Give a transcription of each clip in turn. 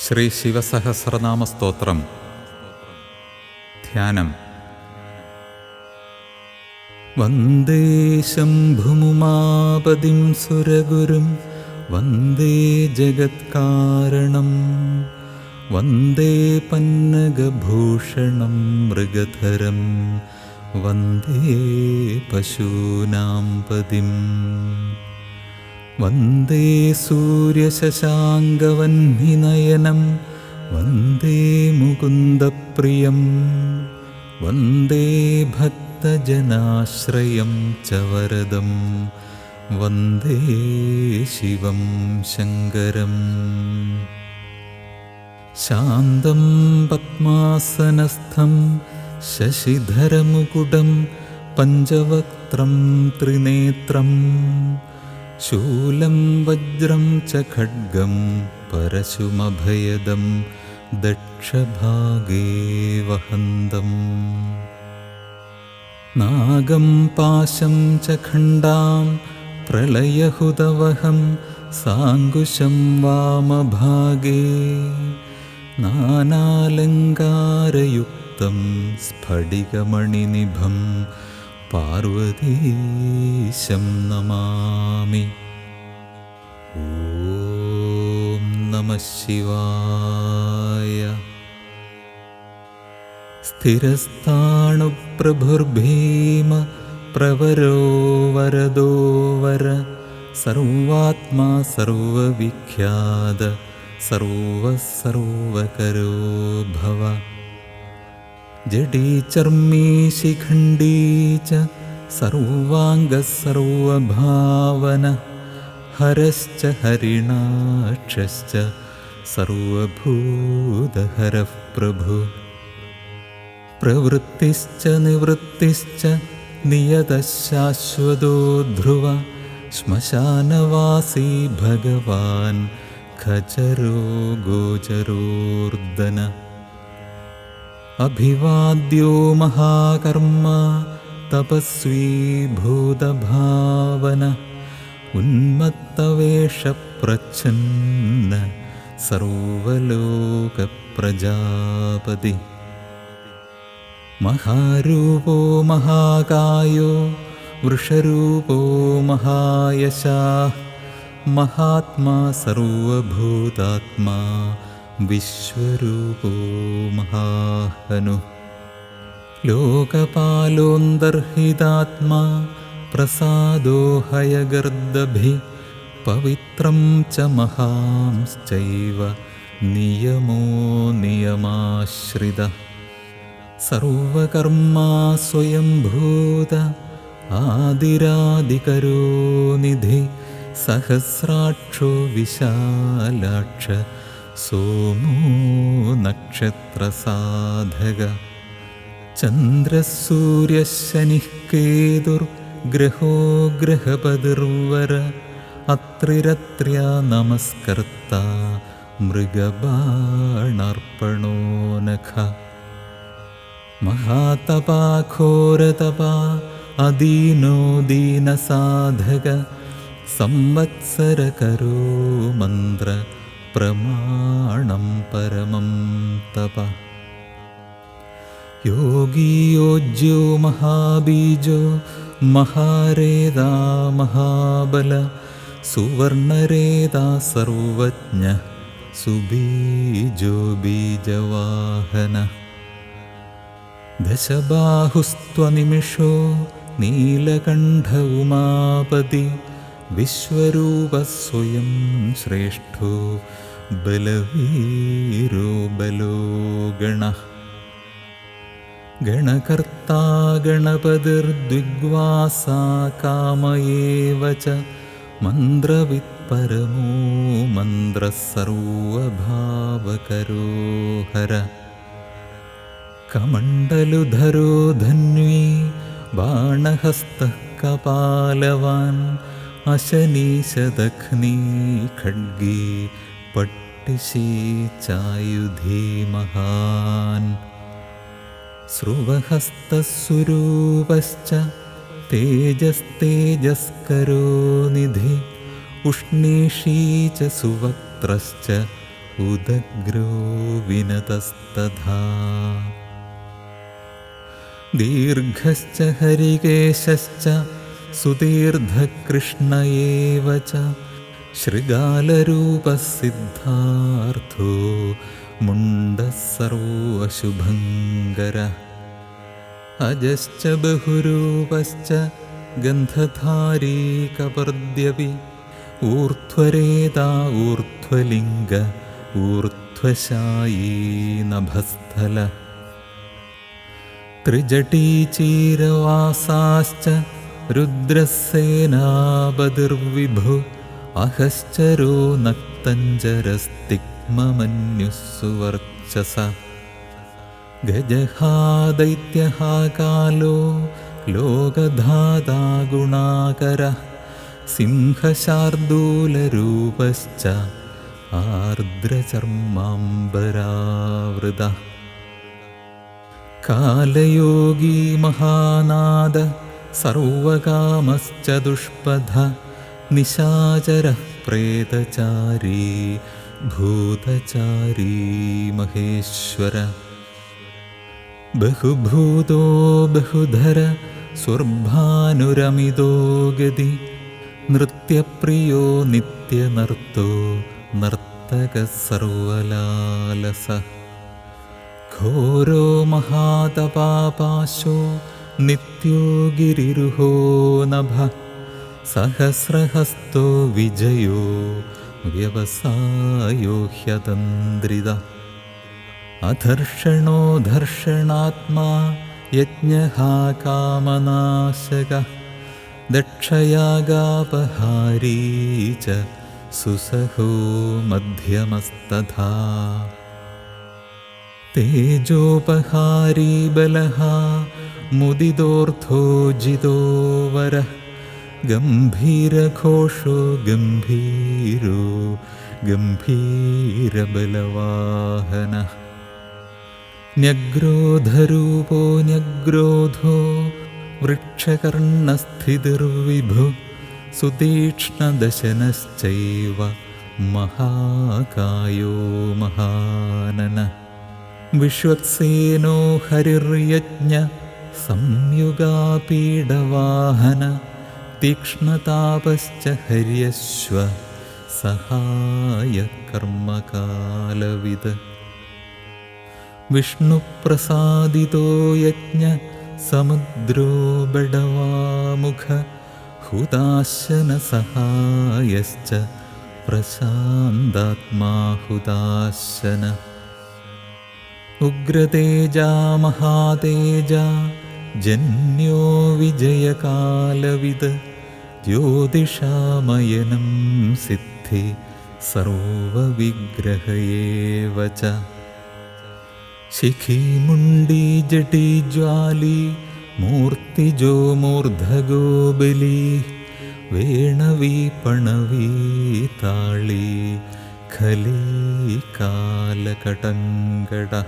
ശ്രീ ശിവസഹസ്രനാമ സ്തോത്രം. ധ്യാനം. വന്ദേ ശംഭുമുമാപതിം സുരഗുരും വന്ദേ ജഗത്കാരണം വന്ദേ പന്നഗഭൂഷണം മൃഗധരം വന്ദേ പശൂനാം പതിം വന്ദേ സൂര്യശശാങ്കവഹ്നിനയനം വന്ദേ മുകുന്ദപ്രിയം വന്ദേ ഭക്തജനാശ്രയം ച വരദം വന്ദേ ശിവം ശങ്കരം. ശാന്തം പദ്മാസനസ്ഥം ശശിധരമുകുടം പഞ്ചവക്ത്രം ത്രിനേത്രം ശൂലം വജ്രം ച ഖഡ്ഗം പരശുമഭയദം ദക്ഷഭാഗേ വഹന്തം നാഗം പാശം ച ഖണ്ഡാം പ്രളയഹുതവഹം സാങ്കുശം വാമഭാഗേ നാനാലങ്കാരയുക്തം സ്ഫടികമണിനിഭം പാർവതീശം നമാമി. ഓം നമഃ ശിവായ. സ്ഥിരസ്ഥാണുപ്രഭുർഭീമ പ്രവരോ വരദോ വര സർവാത്മാ സർവവിഖ്യാത സർവകരോ ഭവ. ജഡീ ചർമ്മീ ശിഖണ്ഡീ ച സർവാംഗഃ സർവഭാവന ഹരശ്ച ഹരിണാക്ഷശ്ച സർവഭൂതഹരഃ പ്രഭു. പ്രവൃത്തിശ്ച നിവൃത്തിശ്ച നിയതഃ ശാശ്വതോ ധ്രുവ ശ്മശാനവാസീ ഭഗവാൻ ഖചരോ ഗോചരോർദന. അഭിവാദ്യോ മഹാകർമ്മ തപസ്വീ ഭൂതഭാവന ഉന്മത്തവേഷപ്രച്ഛന്ന സർവലോകപ്രജാപതി. മഹാരൂപോ മഹാകായോ വൃഷരൂപോ മഹായശാഃ മഹാത്മാ സർവഭൂതാത്മാ വിശ്വരൂപോ മഹാഹനു. ലോകപാലോന്തർഹിതാത്മാ പ്രസാദോ ഹയഗർദഭി പവിത്രം ച മഹാംശ്ചൈവ നിയമോ നിയമാശ്രിത. സർവകർമാ സ്വയംഭൂത ആദിരാദികരോ നിധി സഹസ്രാക്ഷോ വിശാലാക്ഷ സോമോ നക്ഷത്രസാധക. ചന്ദ്രസൂര്യശനിഃ കേതുർഗ്രഹോ ഗ്രഹപതിർവര അത്രിരത്ര്യാ നമസ്കർത്ത മൃഗബാണർപ്പണോ നഖ. മഹാതപാ ഘോരതപാ അദീനോ ദീനസാധക സംവത്സരകരോ മന്ത്ര പ്രമാണം പരമം തപ. യോഗീ യോജ്യോ മഹാബീജോ മഹാരേതാ മഹാബല സുവർണരേതാ സർവജ്ഞ സുബീജോ ബീജവാഹന. ദശബാഹുസ്ത്വനിമിഷോ നീലകണ്ഠ ഉമാപതി വിശ്വരൂപ സ്വയം ശ്രേഷ്ഠോ ബലവീരോ ബലോ ഗണഃ. ഗണകർത്താ ഗണപതിർദ്വിഗ്വാസാ കാമയേവ ച മന്ത്രവിത് പരമോ മന്ത്രഃ സർവഭാവകരോ ഹര. കമണ്ഡലുധരോ ധന്വീ ബാണഹസ്തഃ കപാലവാൻ അശനീശദഘ്നീ ഖഡ്ഗീ പട്ടിശീ ചായുധീ മഹാൻ. സ്രുവഹസ്തസ്വരൂപശ്ച തേജസ്തേജസ്കരോ നിധി ഉഷ്ണീഷീ ച സുവക്ത്രശ്ച ഉദഗ്രോ വിനതസ്തഥാ. ദീർഘശ്ച ഹരികേശശ്ച സുതീർധകൃഷ്ണ ഏവ ച ശൃഗാലരൂപഃ സിദ്ധാർത്ഥോ മുണ്ടഃ സർവശുഭങ്കരഃ. അജശ്ച ബഹുരൂപശ്ച ഗന്ധധാരീ കപർദ്യപി ഊർധ്വരേതാ ഊർധ്വലിംഗ ഊർധ്വശായീ നഭസ്ഥലഃ. ത്രിജടീചീരവാസാശ്ച രുദ്രസേനാപതിർവിഭു അഹശ്ചരോ നക്തഞ്ജരസ്തിഗ്മമന്യുഃ സുവർച്ചസ. ഗജഹാ ദൈത്യഃ കാലോ ലോകധാതാ ഗുണാകരഃ സിംഹശാർദൂലരൂപശ്ച ആർദ്രചർമാംബരാവൃതഃ. കാലയോഗീ മഹാനാദ സർവകാമശ്ച ദുഷ്പഥ നിശാചരഃ പ്രേതചാരീ ഭൂതചാരീ മഹേശ്വര. ബഹുഭൂതോ ബഹുധര സ്വർഭാനുരമിതോ ഗതി നൃത്യപ്രിയോ നിത്യനർത്തോ നർത്തകഃ സർവലാലസ. ഘോരോ മഹാതപാപാശോ നിത്യോ ഗിരിരുഹോ നഭഃ സഹസ്രഹസ്തോ വിജയോ വ്യവസായോ ഹ്യതന്ത്രിതഃ. അധർഷണോ ധർഷണാത്മാ യജ്ഞഃ കാമനാശകഃ ദക്ഷയാഗാപഹാരീ ച സുസഹോ മധ്യമസ്തഥാ. തേജോപഹാരീ ബലഃ മുദിതോർത്ഥോ ജിതോ വരഃ ഗംഭീരഘോഷോ ഗംഭീരോ ഗംഭീരബലവാഹനഃ. ന്യഗ്രോധരൂപോ ന്യഗ്രോധോ വൃക്ഷകർണസ്ഥിതിർവിഭു സുതീക്ഷ്ണദശനശ്ചൈവ മഹാകായോ മഹാനനഃ. വിശ്വക്സേനോ ഹരിർയജ്ഞ സംയുഗാപീഡവാഹന തീക്ഷ്ണതാപശ്ച ഹര്യശ്വ സഹായ കർമ്മകാലവിദ്. വിഷ്ണുപ്രസാദിതോ യജ്ഞ സമുദ്രോ ബഡവാമുഖ ഹുതാശന സഹായശ്ച പ്രശാന്താത്മാ ഹുതാശന. ഉഗ്രതേജാ മഹാതേജാ ജന്യോ വിജയകാലവിദ് ജ്യോതിഷാമയനം സിദ്ധി സർവവിഗ്രഹ ഏവ ച. ശിഖീമുണ്ഡീ ജടീജ്വാലീ മൂർത്തിജോ മൂർധഗോ ബലീ വേണവീ പണവീ താളീ ഖലീ കാലകടങ്കട.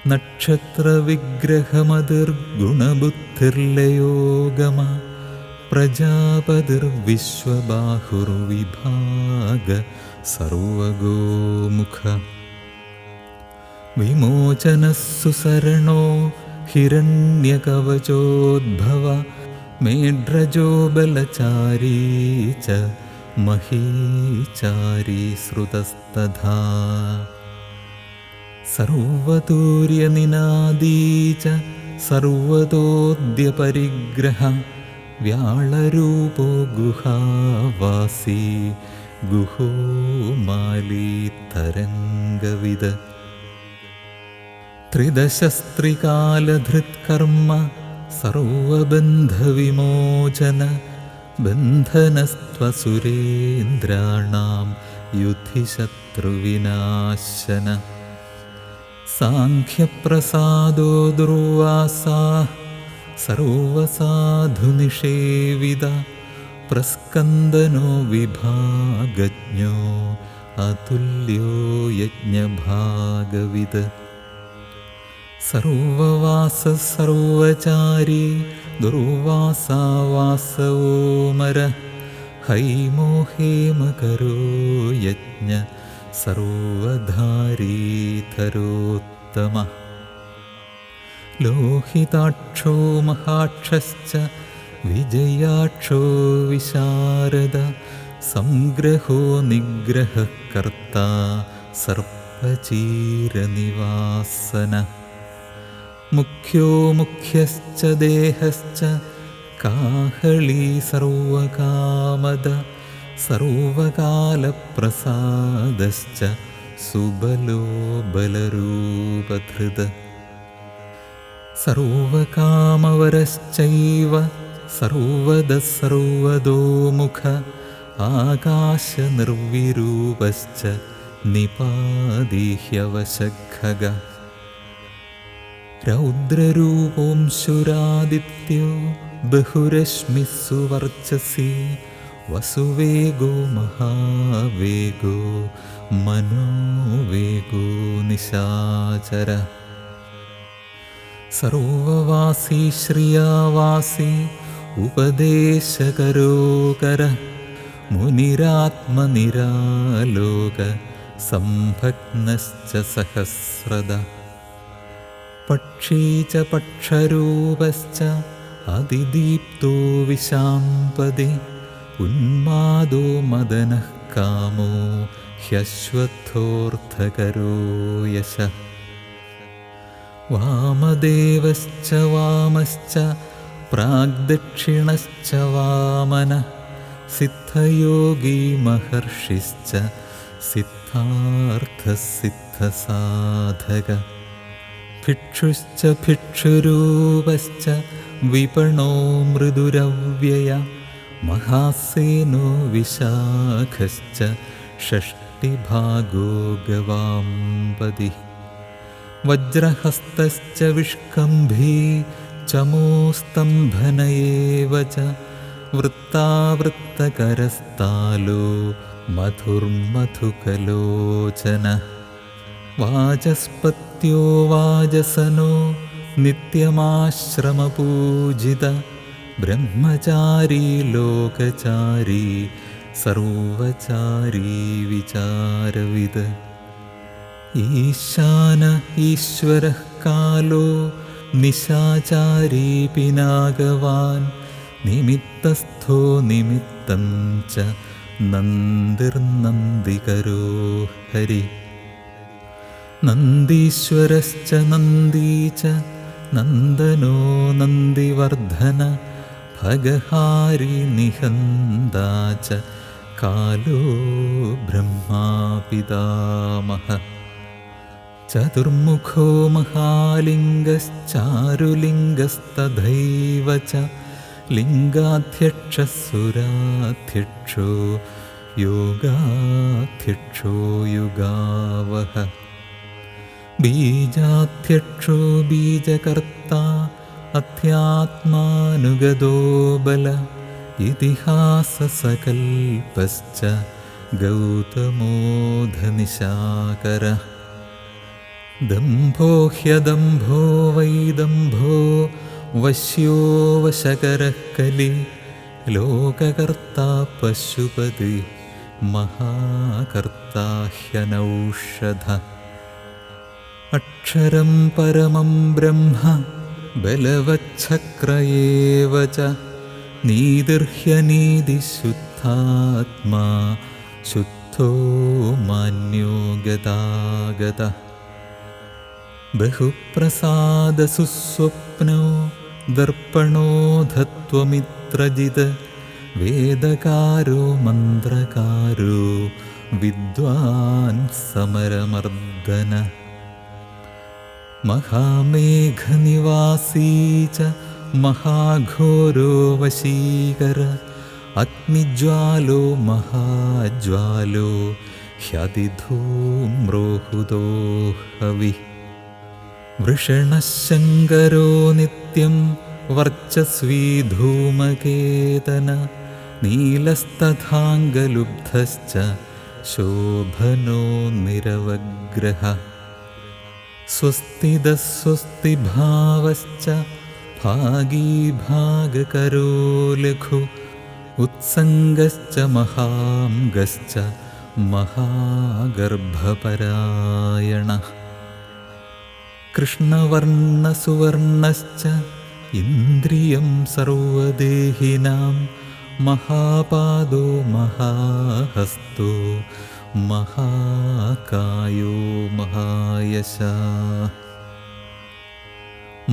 നക്ഷത്രവിഗ്രഹമതിർഗുണബുദ്ധിർലയോഗമ പ്രജാപതിർവിശ്വബാഹുർവിഭാഗ സർവഗോമുഖ. വിമോചനഃ സുസരണോ ഹിരണ്യകവചോദ്ഭവ മേഢ്രജോ ബലചാരീ ച മഹീചാരീ ശ്രുതസ്തഥാ. സർവതൂര്യനിനാദീ ച സർവതോദ്യപരിഗ്രഹ വ്യാളരൂപോ ഗുഹാവാസീ ഗുഹോ മാലീ തരംഗവിദ്. ത്രിദശസ്ത്രികാലധൃത്കർമ്മ സർവബന്ധവിമോചന ബന്ധനസ്ത്വസുരേന്ദ്രാണാം യുധി ശത്രുവിനാശന. സാഖ്യപ്രസാദോ ദുർവാസാ സർവസാധുനിഷേവിത പ്രസ്കന്ദനോ വിഭാഗജ്ഞോ അതുല്യോ യജ്ഞഭാഗവിദ്. സർവവാസ സർവചാരി ദുർവാസാവാസവോമര ഹൈമോ ഹേമകരോ യജ്ഞ സർവധാരീധരോത്തമഃ ലോഹിതാക്ഷോ മഹാക്ഷശ്ച വിജയാക്ഷോ വിശാരദ സംഗ്രഹോ നിഗ്രഹഃ കർത്താ സർപ്പചീരനിവാസനഃ മുഖ്യോ മുഖ്യശ്ച ദേഹശ്ച കാഹളീ സർവകാമദ സർവകാലപ്രസാദശ്ച സുബലോ ബലരൂപധൃത് സർവകാമവരശ്ചൈവ സർവദഃ സർവതോമുഖ ആകാശനിർവിരൂപശ്ച നിപാതിഹ്യവശഖഗ രൗദ്രരൂപോംശുരാദിത്യോ ബഹുരശ്മിസ്സു വർച്ചസി വസുവേഗോ മഹാവേഗോ മനോവേഗോ നിശാചര സർവവാസി ശ്രിയാവാസി ഉപദേശകരോകര മുനിരാത്മനിരാലോക സംഭഗ്നശ്ച സഹസ്രദ പക്ഷീ ച പക്ഷരൂപശ്ച അതിദീപ്തോ വിശാംപതി ഉന്മാദോ മദനഃ കാമോ ഹ്യശ്വത്ഥോർത്ഥകരോ യശഃ വാമദേവശ്ച വാമശ്ച പ്രാഗ്ദക്ഷിണശ്ച വാമനഃ സിദ്ധയോഗീ മഹർഷിശ്ച സിദ്ധാർത്ഥസിദ്ധസാധക ഭിക്ഷുശ്ച ഭിക്ഷുരൂപശ്ച വിപണോ മൃദുരവ്യയ മഹാസേനോ വിശാഖശ്ച ഷഷ്ടിഭാഗോ ഗവാംപതി വജ്രഹസ്തശ്ച വിഷ്കംഭീ ചമോസ്തംഭനയേവ ച വൃത്താവൃത്തകരസ്താലോ മധുർമധുകലോചന വാചസ്പത്യോ വാജസനോ നിത്യമാശ്രമപൂജിത ബ്രഹ്മചാരീ ലോകചാരീ സർവചാരീ വിചാരവിദ് ഈശാന ഈശ്വരഃ കാലോ നിശാചാരീ പിനാകവാൻ നിമിത്തസ്ഥോ നിമിത്തം ച നന്ദിർനന്ദികരോ ഹരി നന്ദീശ്വരശ്ച നന്ദീ ച നന്ദനോ നന്ദിവർദ്ധന ഭഗഹാരി നിഹന്താ ച കാലോ ബ്രഹ്മാ പിതാമഹ ചതുർമുഖോ മഹാലിംഗശ്ചാരുലിംഗസ്തഥൈവ ച ലിംഗാധ്യക്ഷസുരാധ്യക്ഷോ യോഗാധ്യക്ഷോ യുഗാവഹ ബീജാധ്യക്ഷോ ബീജകർത്താ അധ്യാത്മാനുഗതോ ബല ഇതിഹാസസകൽപശ്ച ഗൗതമോധനിശാകര ദംഭോ ഹ്യദംഭോ വൈദംഭോ വശ്യോ വശകരഃ കലി ലോകകർത്താ പശുപതി മഹാകർത്താ ഹ്യനൗഷധ അക്ഷരം പരമം ബ്രഹ്മ ബലവച്ഛക്രയേവ ച നീതിർഹ്യനീതിശുദ്ധാത്മാ ശുദ്ധോ മാന്യോ ഗതാഗത ബഹുപ്രസാദസുസ്വപ്നോ ദർപ്പണോധത്വമിത്രജിത് വേദകാരോ മന്ത്രകാരോ വിദ്വാൻ സമരമർദ്ദന മഹാമേഘനിവാസീ ച മഹാഘോരോ വശീകര അഗ്നിജ്വാലോ മഹാജ്വാലോ ഹ്യതിധൂമ്രോഹുതോ ഹവി വൃഷണശങ്കരോ നിത്യം വർച്ചസ്വീ ധൂമകേതന നീലസ്തഥാംഗലുബ്ധശ്ച ശോഭനോ നിരവഗ്രഹ സ്വസ്തിദസ്വസ്തിഭാവശ്ച ഭാഗീഭാഗകരോ ലഘു ഉത്സംഗശ്ച മഹാംഗശ്ച महागर्भपरायणः कृष्णवर्णसुवर्णश्च इन्द्रियं सर्वदेहिनां महापादो महाहस्तो महाकायो महायशः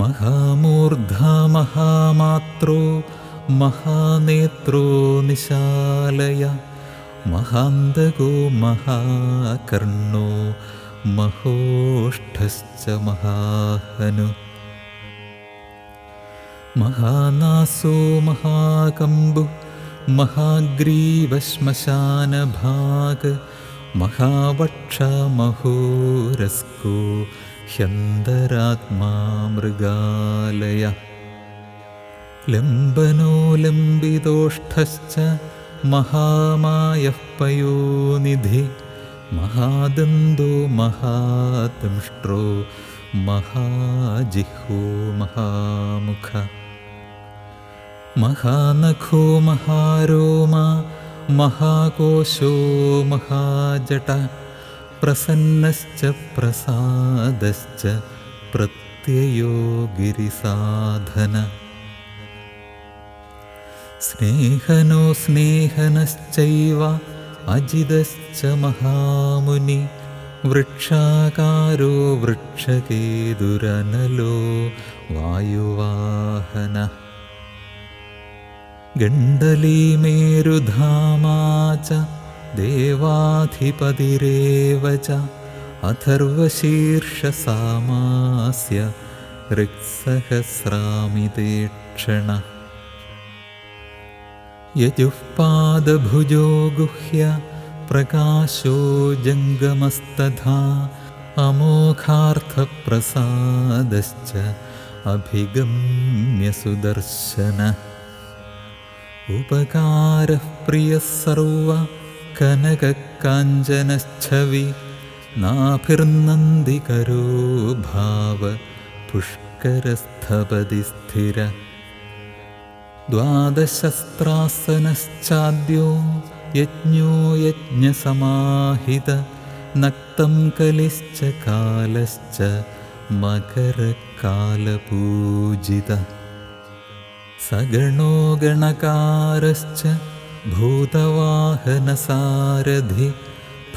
महामूर्धा महामात्रो महानेत्रो निशालय महान्तको महाकर्णो महोष्ठश्च महाहनु महानासो महाकम्बुः महाग्रीवश्मशानभाग महावक्षा महोरस्को ह्यन्तरात्मा मृगालय लम्बनो लम्बितोष्ठश्च महामायः पयोनिधि महादन्तो महादंष्ट्रो महाजिह्वो महामुख महानखो महारोमा महाकोशो महाजट प्रसन्नश्च प्रसादश्च प्रत्ययो गिरिसाधन स्नेहनो स्नेहनश्चैव अजितश्च महामुनि वृक्षाकारो वृक्षकेतुरनलो वायुवाहनः गण्डलीमेरुधामा च देवाधिपतिरेव च अथर्वशीर्षसामास्य ऋक्सहस्रामितेक्षणः यजुःपादभुजो गुह्य प्रकाशो जङ्गमस्तथा अमोघार्थप्रसादश्च अभिगम्य सुदर्शन उपकारः प्रियः सर्व कनककाञ्चनच्छवि नाभिर्नन्दिकरो भाव पुष्करस्थपदि स्थिर द्वादशस्त्रासनश्चाद्यो यज्ञो यज्ञसमाहित नक्तं कलिश्च कालश्च मकरकालपूजित सगणो गणकारश्च भूतवाहनसारथि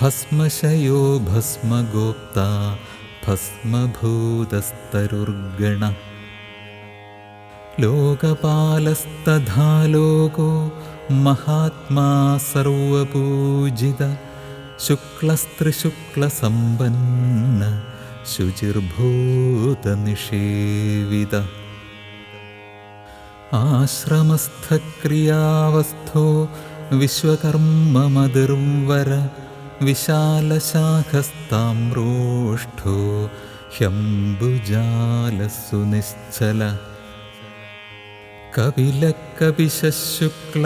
भस्मशयो भस्मगोप्ता भस्मभूतस्तरुर्गण लोकपालस्तथा लोको महात्मा सर्वपूजित शुक्लस्त्रिशुक्लसम्पन्न शुचिर्भूतनिषेवित आश्रमस्थक्रियावस्थो विश्वकर्ममधुर्वर विशालशाखस्ताम्रोष्ठो ह्यम्बुजालसुनिश्चल कपिलकपिशुक्ल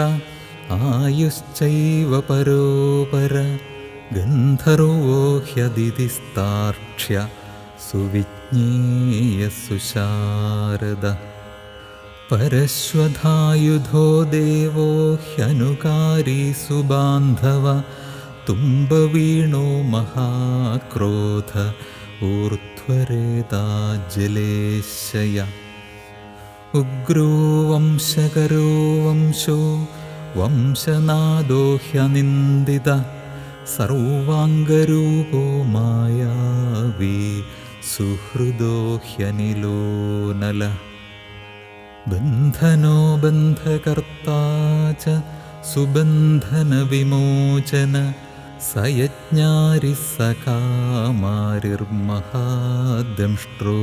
आयुश्चैव परोपर गन्धर्वो ह्यदितिस्तार्क्ष्य सुविज्ञेयसुशारद परश्वधायुधो देवो ह्यनुकारी सुबान्धव तुम्बवीणो महाक्रोध ऊर्ध्वरेताजलेशय उग्रो वंशकरो वंशो वंशनादो ह्यनिन्दित सर्वाङ्गरूपो मायावी सुहृदो ह्यनिलो नल बन्धनो बन्धकर्ता च सुबन्धनविमोचन स यज्ञारिः सकामारिर्महादंष्ट्रो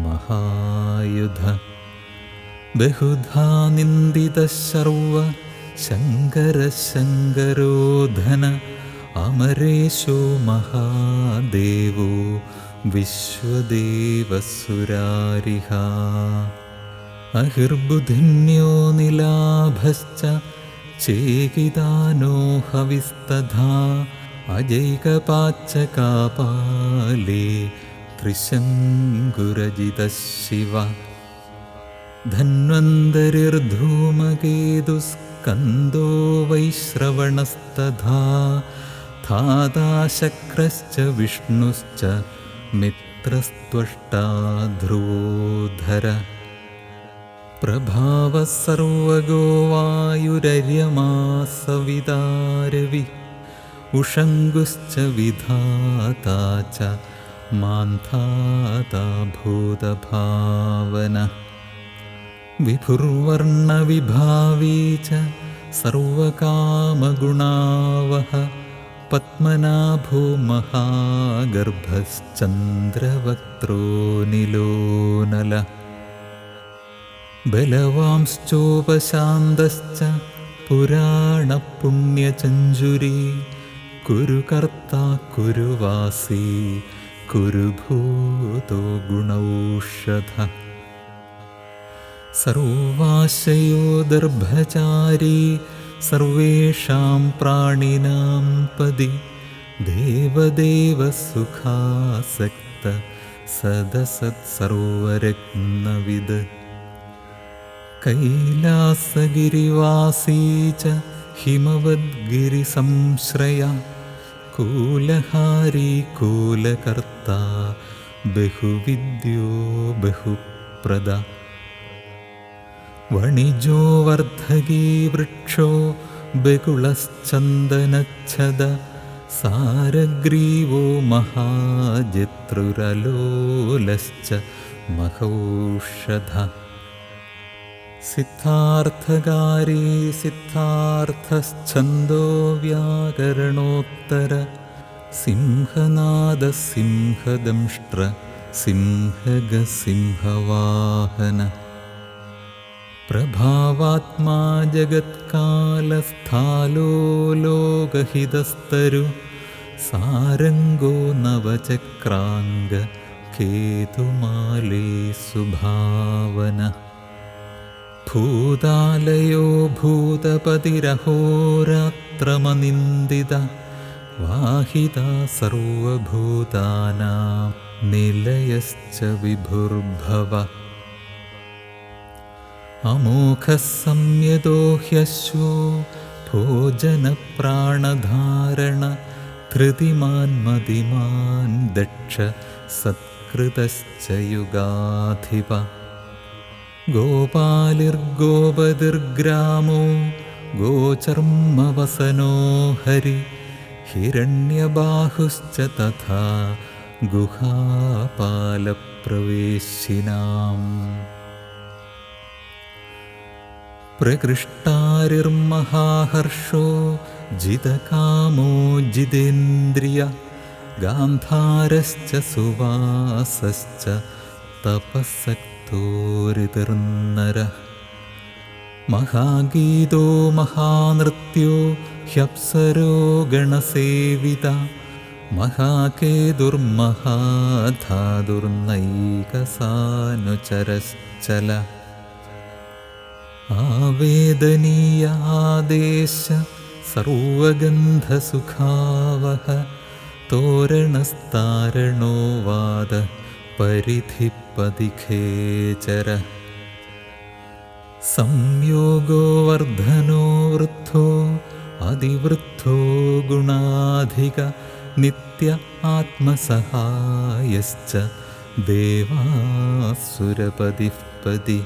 महायुध बहुधा निन्दितः सर्व शङ्करशङ्करोधन अमरेशो महादेवो विश्वदेवसुरारिः अहिर्बुधिन्यो निलाभश्च चेकिदानो हविस्तथा अजैकपाच्चकापाले त्रिशङ्कुरजितः शिव धन्वन्तरिर्धूमकेतुस्कन्दो वैश्रवणस्तथा धाता शक्रश्च विष्णुश्च मित्रस्त्वष्टा ध्रुवोधर प्रभावः सर्वगो वायुरर्यमा सविता रविः उषङ्गुश्च विधाता च मान्धाता भूतभावनः विभुर्वर्णविभावी च सर्वकामगुणावह पद्मनाभो महागर्भश्चन्द्रवक्त्रो नीलोनलः बलवांश्चोपशान्तश्च पुराणपुण्यचञ्जुरी कुरु कर्ता कुरु वासी कुरु भूतो गुणौषधः सर्वाशयो दर्भचारी सर्वेषां प्राणिनां पदि देवदेवसुखासक्त सदसत्सर्वरत्नविद् कैलासगिरिवासी च हिमवद्गिरिसंश्रया कूलहारी कूलकर्ता बहुविद्यो बहुप्रद वणिजो वर्धकी वृक्षो बकुलश्चन्दनच्छद सारग्रीवो महाजत्रुरलोलश्च महौषधः सिद्धार्थकारी सिद्धार्थश्छन्दो व्याकरणोत्तर सिंहनाद सिंहदंष्ट्र सिंहगसिंहवाहन प्रभावात्मा जगत्कालस्थालो लोकहितस्तरु सारङ्गो नवचक्राङ्ग केतुमाले सुभावन भूतालयो भूतपतिरहोरात्रमनिन्दित वाहिता सर्वभूतानां निलयश्च विभुर्भव अमोघः संयतो ह्यश्वो भोजनप्राणधारण धृतिमान् मतिमान् दक्ष सत्कृतश्च युगाधिप गोपालिर्गोपतिर्ग्रामो गोचर्मवसनो हरि हिरण्यबाहुश्च तथा गुहापालप्रवेशिनाम् प्रकृष्टारिर्महाहर्षो जितकामो जितेन्द्रिय गान्धारश्च सुवासश्च तपःसक्तोरितिर्नरः महागीतो महानृत्यो ह्यप्सरो गणसेविता महाकेतुर्महाधातुर्नैकसानुचरश्चल आवेदनीय आदेश सर्वगन्धसुखावह तोरणस्तारणो वाद परिधिपदिखेचर संयोगो वर्धनो वृद्धो अधिवृद्धो गुणाधिक नित्य आत्मसहायश्च देवासुरपदिः पदि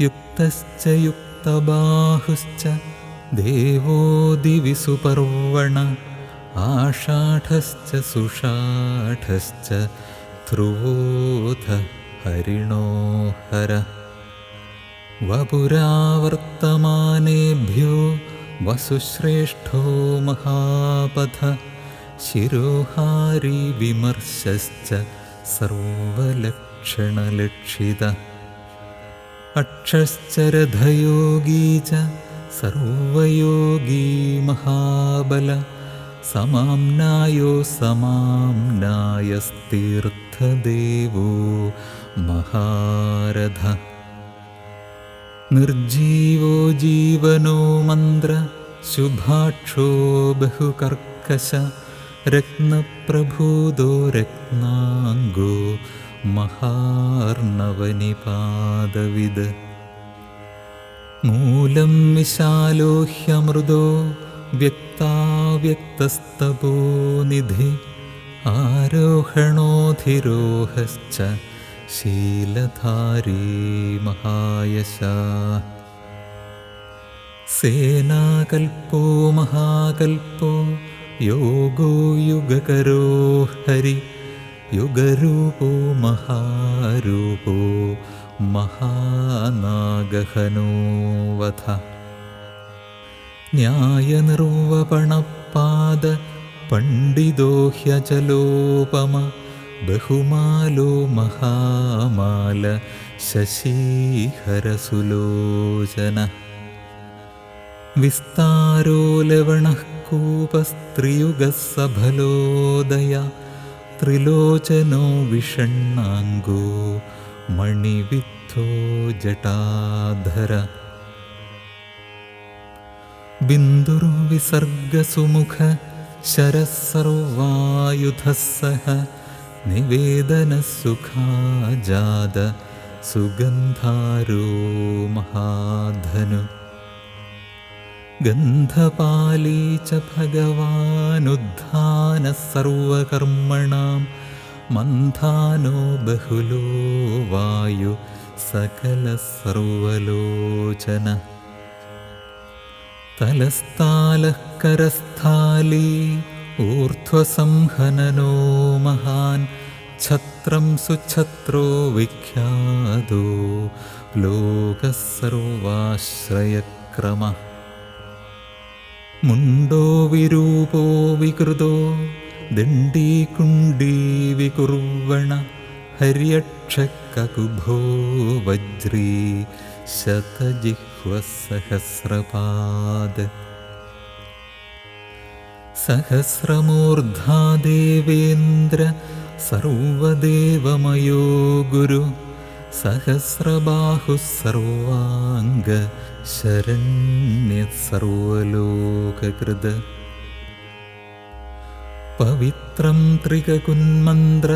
युक्तश्च युक्तबाहुश्च देवो दिवि सुपर्वण आषाढश्च सुषाढश्च ध्रुवोऽथ हरिणो हर वपुरावर्तमानेभ्यो वसुश्रेष्ठो महापथ शिरोहारी विमर्शश्च सर्वलक्षणलक्षित अक्षश्च रथयोगी च सर्वयोगी महाबल समाम्नायो समाम्नायस्तीर्थदेवो महारथ निर्जीवो जीवनो मन्द्र शुभाक्षो बहुकर्कश रत्नप्रभूतो रत्नाङ्गो महार्णवनिपादविद् मूलं विशालो ह्यमृदो വ്യക്താവ്യക്തസ്തപോനിധി ആരോഹണോധിരോഹശ്ച ശീലധാരീ മഹായശാഃ സേനാകൽപോ മഹാകൽപോ യോഗോ യുഗകരോ ഹരി യുഗരൂപോ മഹാരൂപോ മഹാനാഗഹനോ വധ ന്യായനിർവപണപാദ പണ്ഡിതോ ഹ്യചലോപമ ബഹുമാലോ മഹാമാല ശശീഹരസുലോചന വിസ്താരോ ലവണഃ കൂപസ്ത്രിയുഗഃ സഫലോദയ ത്രിലോചനോ വിഷണ്ണാംഗോ മണിവിദ്ധോ ജടാധര ബിന്ദുർവിസർഗസുമുഖ ശരസർവായുധഃ സഹ നിവേദനസുഖാജാത സുഗന്ധാരോ മഹാധനു ഗന്ധപാലീ ച ഭഗവാനുദ്ധാനഃ സർവകർമ്മണാം മന്ധാനോ ബഹുലോ വായു സകലഃ സർവലോചന തലസ്ഥാലഃ കരസ്ഥാലീ ഊർധ്വസംഹനനോ മഹാൻ ഛത്രം സുഛത്രോ വിഖ്യാതോ ലോകഃ സർവാശ്രയക്രമഃ മുണ്ടോ വിരൂപോ വികൃതോ ദണ്ഡീകുണ്ഡീ വികുർവണ ഹര്യക്ഷകകുഭോ വജ്രീ ശതജിഹ്വഃ സഹസ്രപാദ് സഹസ്രമൂർധാ ദേവേന്ദ്ര സർവദേവമയോ ഗുരു സഹസ്രബാഹുഃ സർവാംഗ ശരണ്യഃ സർവലോകകൃത് പവിത്രം ത്രികകുന്മന്ത്ര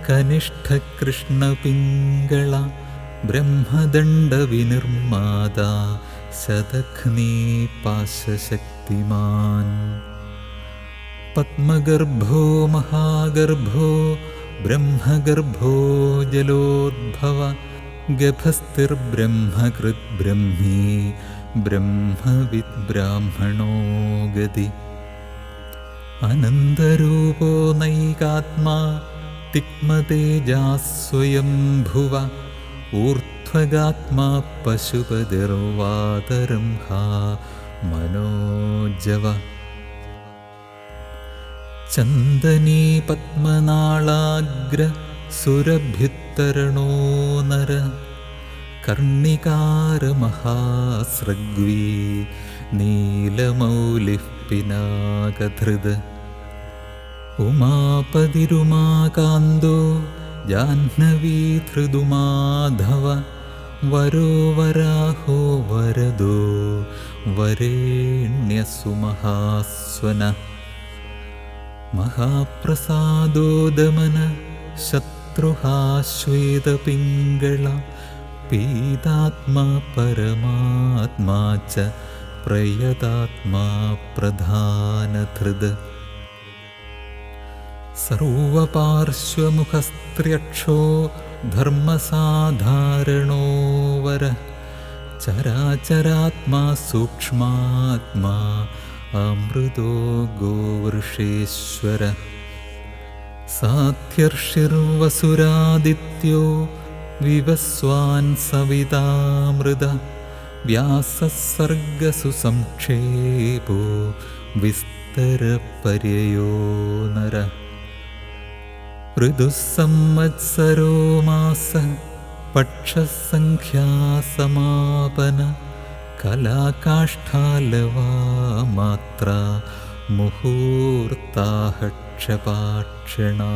കനിഷ്ഠകൃഷ്ണപിംഗള ബ്രഹ്മദണ്ഡവിനിർമാതാ ശതഘ്നീ പാശശക്തിമാൻ പദ്മഗർഭോ മഹാഗർഭോ ബ്രഹ്മഗർഭോ ജലോദ്ഭവ ഗഭസ്തിർബ്രഹ്മകൃത് ബ്രഹ്മീ ബ്രഹ്മവിദ് ബ്രാഹ്മണോ ഗതി അനന്തരൂപോ നൈകാത്മാ തിക്മതേജാസ്വയംഭുവ ഊർധ്വഗാത്മാ പശുപതിർവാതരംഹാ മനോജവ ചന്ദനീ പത്മനാളാഗ്ര സുരഭ്യുത്തരണോ നര കർണികാര മഹാസ്രഗ്വീ നീലമൗലിഃ പിനാകധൃത് ഉമാപതിരുമാകാന്തോ ജാഹ്നവീധൃതുമാധവ വരോ വരാഹോ വരദോ വരേണ്യസുമഹാസ്വന മഹാപ്രസാദോദമന ശത്രുഹാശ്വേതപിംഗള പീതാത്മാ പരമാത്മാ ച പ്രയതാത്മാ പ്രധാനധൃത് സർവപാർശ്വമുഖസ്ത്ര്യക്ഷോ ധർമ്മസാധാരണോ വര ചരാചരാത്മാ സൂക്ഷ്മാത്മാ അമൃതോ ഗോവൃഷേശ്വര സാധ്യർഷിർവസുരാദിത്യോ വിവസ്വാൻ സവിതാമൃത വ്യാസസർഗസു സംക്ഷേപോ വിസ്തരപര്യയോ നര ഋതുസംവത്സരോ മാസ പക്ഷസംഖ്യാസമാപന കലാകാഷ്ഠാലവാ മാത്ര മുഹൂർത്താഹക്ഷപാക്ഷണാ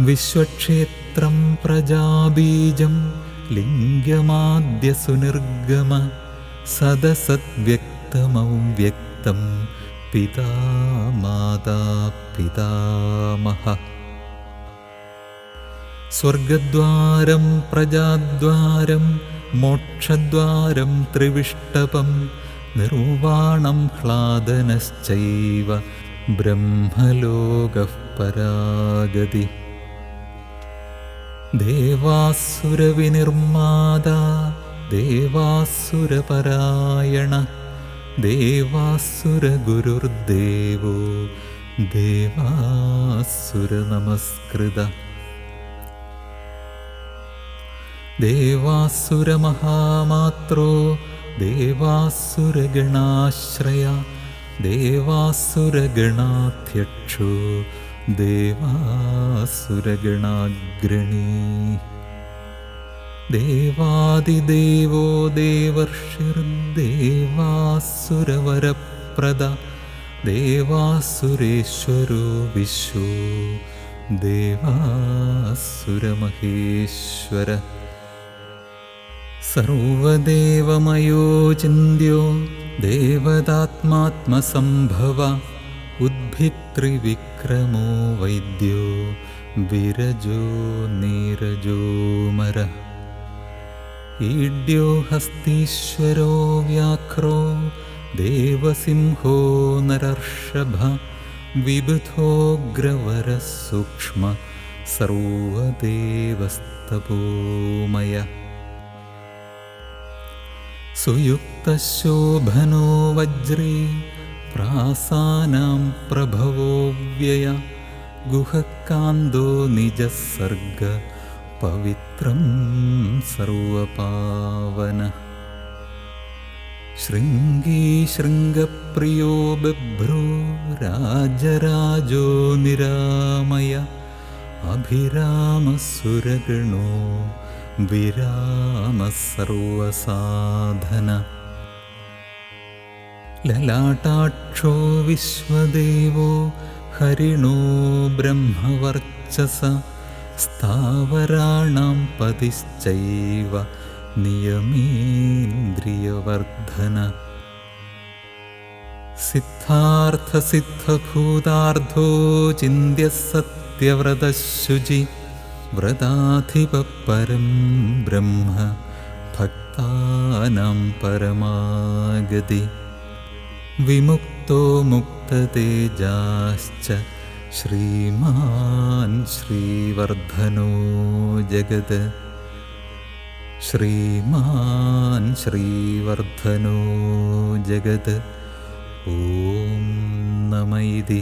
വിശ്വക്ഷേത്രം പ്രജാബീജം ലിംഗമാദ്യസുനിർഗമ സദസദ്വ്യക്തമവ്യക്തം പിതാ മാതാ പിതാമഹ സ്വർഗദ്വാരം പ്രജാദ്വാരം മോക്ഷദ്വാരം ത്രിവിഷ്ടപം നിർവാണം ഹ്ലാദനശ്ചൈവ ബ്രഹ്മലോകഃ പരാഗതി. ദേവാസുരവിനിർമാതാ ദേവാസുരപരായണ ദേവാസുരഗുരുർദേവോ ദേവാസുരനമസ്കൃത. ദേവാസുരമഹാമാത്രോ ദേവാസുരഗണാശ്രയ ദേവാസുരഗണാധ്യക്ഷോ ദേവാസുരഗണാഗ്രണീ. ദേവാദിദേവോ ദേവർഷിർദേവാസുരവരപ്രദ ദേവാസുരേശ്വരോ വിശ്വോ ദേവാസുരമഹേശ്വര. സർവദേവമയോ ചിന്യോ ദേവതാത്മാത്മസംഭവ ഉദ്ഭിത്രിവിക്രമോ വൈദ്യോ വിരജോ നീരജോമര. ഈഡ്യോ ഹസ്തീശ്വരോ വ്യാഘ്രോ ദേവസിംഹോ നരർഷഭ വിബുധോഗ്രവരസൂക്ഷ്മ സർവദേവസ്തപോമയ. സുയുക്തശോഭനോ വജ്രേ പ്രാസാനാം പ്രഭവോ വ്യയ ഗുഹകാന്തോ നിജസർഗ പവിത്രം സർവപാവന. ശൃംഗീ ശൃംഗപ്രിയോ ബഭ്രോ രാജരാജോ നിരാമയ അഭിരാമസുരഗണോ വിരാമ സർവസാധന. ലലാടാക്ഷോ വിശ്വദേവോ ഹരിണോ ബ്രഹ്മവർച്ചസ സ്ഥാവരാണാം പതിശ്ചൈവ നിയമേന്ദ്രിയവർദ്ധന. സിദ്ധാർത്ഥസിദ്ധഭൂതാർദ്ധോ ചിന്യ സത്യവ്രതശുചി വ്രതാധിപപരം ബ്രഹ്മ ഭക്താനാം പരമാഗതി. വിമുക്തോ മുക്തതേജാശ്ച ശ്രീമാൻ ശ്രീവർദ്ധനോ ജഗത്. ശ്രീമാൻ ശ്രീവർദ്ധനോ ജഗത്. ഓം നമ ഇതി.